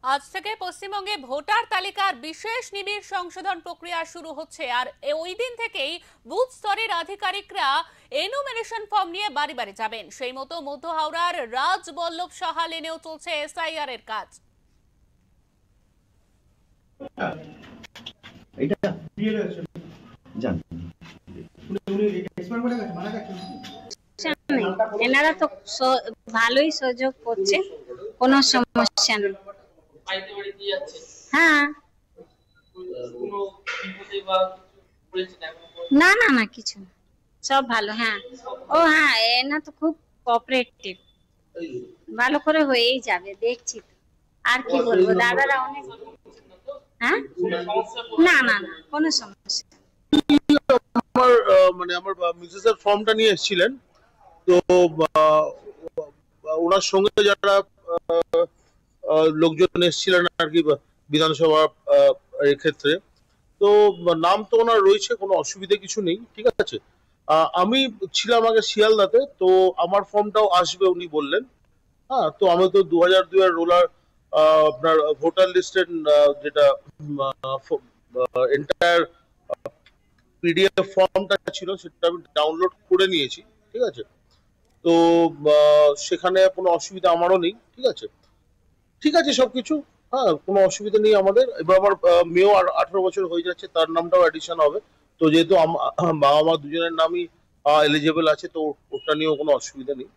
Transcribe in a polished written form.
আজ থেকে পশ্চিমবঙ্গে ভোটার তালিকার বিশেষ নিবিড় সংশোধন প্রক্রিয়া শুরু হচ্ছে। আর ওই দিন থেকেই বুথ স্তরের আধিকারিকরা এনুমেরেশন ফর্ম নিয়ে বাড়ি বাড়ি যাবেন। সেই মতো মধ্য হাওড়ার রাজবল্লভ সাহা লেনেও চলছে এসআইআর এর কাজ। এনারা তো ভালোই সহযোগ করছে, কোনো সমস্যা নেই। হ্যাঁ, না না না কিছু না, সব ভালো। হ্যাঁ, ও হ্যাঁ, এনা তো খুব কোঅপারেটিভ, ভালো করে হয়েই যাবে, দেখছি তো। আর কি বলবো, দাদারা অনেক। হ্যাঁ, না না না কোনো সমস্যা। আমার মিসেস এর ফর্মটা নিয়ে এসেছিলেন, তো ওনার সঙ্গে যারা লোকজন এসেছিলেন আর কি বিধানসভা এর ক্ষেত্রে, তো নাম তো ওনার রয়েছে, কোনো অসুবিধা কিছু নেই, ঠিক আছে। আমি ছিলাম আগে শিয়ালদাতে, তো আমার ফর্মটাও আসবে উনি বললেন। হ্যাঁ, তো আমি তো 2002 এর রোলার আপনার ভোটার লিস্টের যেটা এন্টায়ার পিডিএফ ফর্মটা ছিল সেটা আমি ডাউনলোড করে নিয়েছি, ঠিক আছে। তো সেখানে কোনো অসুবিধা আমারও নেই, ঠিক আছে, ঠিক আছে সবকিছু। হ্যাঁ, কোনো অসুবিধা নেই আমাদের। এবার আমার মেয়েও 18 বছর হয়ে যাচ্ছে, তার নামটাও অ্যাডিশন হবে। তো যেহেতু বাবা মা দুজনের নামই এলিজেবল আছে, তো ওটা নিয়েও কোনো অসুবিধা নেই।